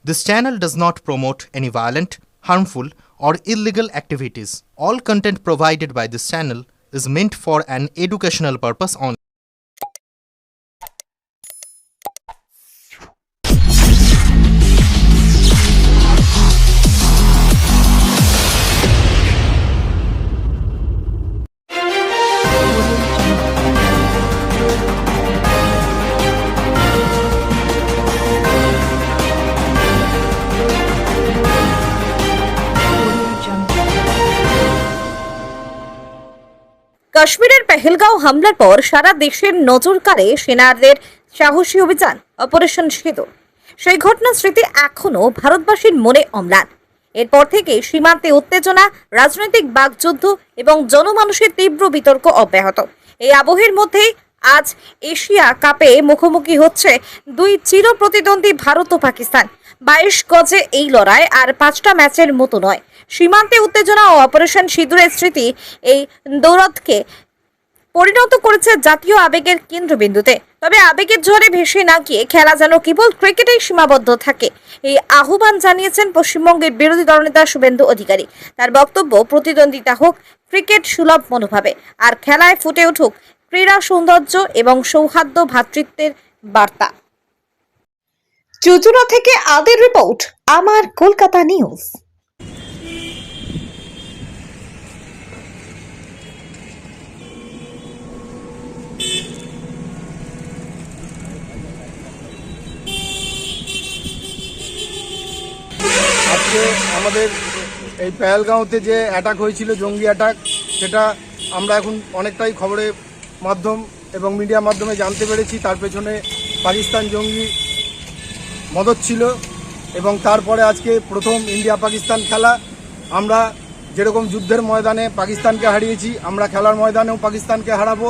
This channel does not promote any violent, harmful, or illegal activities. All content provided by this channel is meant for an educational purpose only. কাশ্মীরের পেহেলগাঁও হামলার পর সারা দেশের নজর কাড়ে সেনাদের সাহসী অভিযান অপারেশন সিঁদুর। সেই ঘটনার স্মৃতি এখনো ভারতবাসীর মনে অম্লান। এরপর থেকে সীমান্তে উত্তেজনা, রাজনৈতিক বাকযুদ্ধ এবং জনমানুষের তীব্র বিতর্ক অব্যাহত। এই আবহের মধ্যেই আজ এশিয়া কাপে মুখোমুখি হচ্ছে দুই চির প্রতিদ্বন্দ্বী ভারত ও পাকিস্তান। 22 গজে এই লড়াই আর 5টা ম্যাচের মতো নয়। সীমান্তে উত্তেজনা ও অপারেশন সিঁদুরের স্মৃতি এই দৌরাত্মকে পরিণত করেছে জাতীয় আবেগের কেন্দ্রবিন্দুতে। তবে আবেগের ঝড়ে ভেসে না গিয়ে খেলা যেন কেবল ক্রিকেটেই সীমাবদ্ধ থাকে, এই আহ্বান জানিয়েছেন পশ্চিমবঙ্গের বিরোধী দলনেতা শুভেন্দু অধিকারী। তার বক্তব্য, প্রতিদ্বন্দ্বিতা হোক ক্রিকেট সুলভ মনোভাবে, আর খেলায় ফুটে উঠুক ক্রীড়া সৌন্দর্য এবং সৌহার্দ্য ভ্রাতৃত্বের বার্তা। চুচুড়া থেকে আদের রিপোর্ট, আমার কলকাতা নিউজ। আজকে আমাদের এই পেহেলগাঁওতে যে অ্যাটাক হয়েছিল, জঙ্গি অ্যাটাক, সেটা আমরা এখন অনেকটাই খবরের মাধ্যম এবং মিডিয়ার মাধ্যমে জানতে পেরেছি। তার পেছনে পাকিস্তান জঙ্গি মদত ছিল এবং তারপরে আজকে প্রথম ইন্ডিয়া পাকিস্তান খেলা। আমরা যেরকম যুদ্ধের ময়দানে পাকিস্তানকে হারিয়েছি, আমরা খেলার ময়দানেও পাকিস্তানকে হারাবো।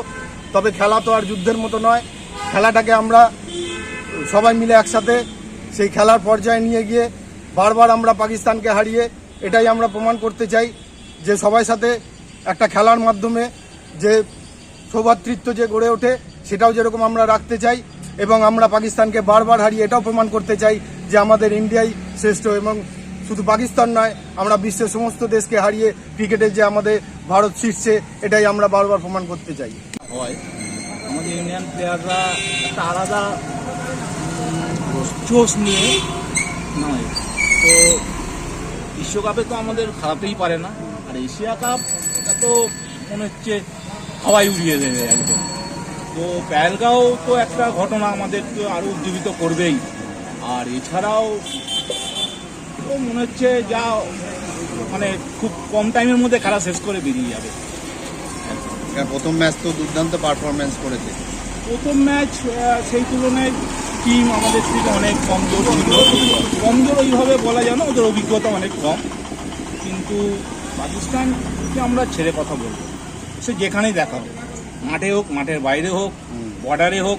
তবে খেলা তো আর যুদ্ধের মতো নয়। খেলাটাকে আমরা সবাই মিলে একসাথে সেই খেলার পর্যায়ে নিয়ে গিয়ে বারবার আমরা পাকিস্তানকে হারিয়ে এটাই আমরা প্রমাণ করতে চাই যে সবার সাথে একটা খেলার মাধ্যমে যে সৌভ্রাতৃত্ব যে গড়ে ওঠে, সেটাও যেরকম আমরা রাখতে চাই এবং আমরা পাকিস্তানকে বারবার হারিয়ে এটাও প্রমাণ করতে চাই যে আমাদের ইন্ডিয়াই শ্রেষ্ঠ। এবং শুধু পাকিস্তান নয়, আমরা বিশ্বের সমস্ত দেশকে হারিয়ে ক্রিকেটে যে আমাদের ভারত শীর্ষে, এটাই আমরা বারবার প্রমাণ করতে চাই। হয় আমাদের ইন্ডিয়ান প্লেয়াররা একটা আলাদা জোশ নিয়ে নয়, তো বিশ্বকাপে তো আমাদের খারাপই পারে না, আর এশিয়া কাপ এটা তো মনে হচ্ছে হাওয়ায় উড়িয়ে দেবে একদম। তো পেহেলগাঁও তো একটা ঘটনা আমাদেরকে আরও উজ্জীবিত করবেই, আর এছাড়াও তো মনে হচ্ছে যা মানে খুব কম টাইমের মধ্যে খেলা শেষ করে বেরিয়ে যাবে। প্রথম ম্যাচ তো দুর্দান্ত পারফরমেন্স করেছে। প্রথম ম্যাচ সেই তুলনায় টিম আমাদের থেকে অনেক কমজোর ছিল। কমজোর ওইভাবে বলা যায় না, ওদের অভিজ্ঞতা অনেক কম। কিন্তু পাকিস্তানকে আমরা ছেড়ে কথা বলবো, সে যেখানেই দেখা হোক, মাঠে হোক, মাঠের বাইরে হোক, বর্ডারে হোক,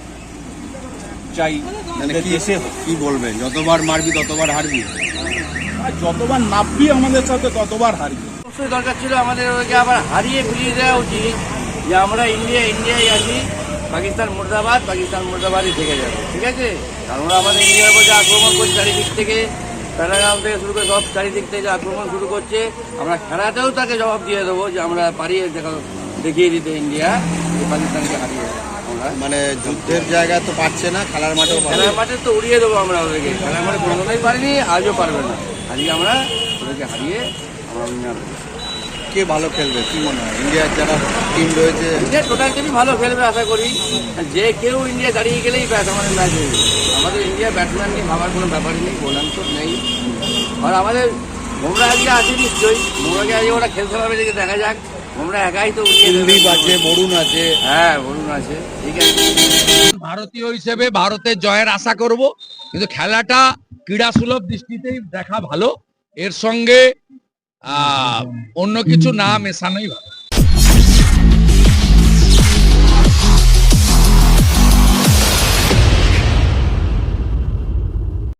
চাই মানে দেশে হোক। কি বলবে, যতবার মারবি ততবার হারবি, আর যতবার নামবি আমাদের সাথে ততবার হারবি। অবশ্যই দরকার ছিল আমাদের ওকে আবার হারিয়ে ফিরিয়ে দেওয়া উচিত যে আমরা ইন্ডিয়ায় আছি, পাকিস্তান মুর্দাবাদই থেকে যাবে। ঠিক আছে, কারণ আমাদের ইন্ডিয়ার উপর যে আক্রমণ করছে চারিদিক থেকে, প্যারাগ্রাম থেকে শুরু করে সব চারিদিক থেকে যে আক্রমণ শুরু করছে, আমরা খেলাতেও তাকে জবাব দিয়ে দেবো যে আমরা পারিয়ে দেখিয়ে দিতে ইন্ডিয়া যে পাকিস্তানকে হারিয়ে আমরা। মানে যুদ্ধের জায়গা তো পাচ্ছে না, খেলার মাঠেও খেলার মাঠে তো উড়িয়ে দেবো আমরা ওদেরকে। খেলার মাঠে কোনোদিনই পারিনি, আজও পারবে না। আজকে আমরা ওদেরকে হারিয়ে আমরা উইনার হবো। কে ভালো খেলবে কি মনে হয়? ইন্ডিয়ার যারা টিম রয়েছে, ইন্ডিয়া টোটাল টিমই ভালো খেলবে আশা করি। যে কেউ ইন্ডিয়া দাঁড়িয়ে গেলেই ব্যাট আমাদের ম্যাচ হয়ে যাবে। আমাদের ইন্ডিয়া ব্যাটসম্যান নিয়ে ভাবার কোনো ব্যাপারই নেই, বোলার তো নেই। আর আমাদের বুমরা আজকে আছে নিশ্চয়ই, বুমরাকে আজকে ওরা খেলতে পারবে, দেখে দেখা যাক। বুমরা একাই তো উড়িয়ে দেবে। কুলদীপ আছে, বরুণ আছে। হ্যাঁ, বরুণ আছে, ঠিক আছে। ভারতীয় হিসেবে ভারতের জয়ের আশা করব, কিন্তু খেলাটা ক্রীড়া সুলভ দৃষ্টিতেই দেখা ভালো, এর সঙ্গে অন্য কিছু না মেশানোই ভালো।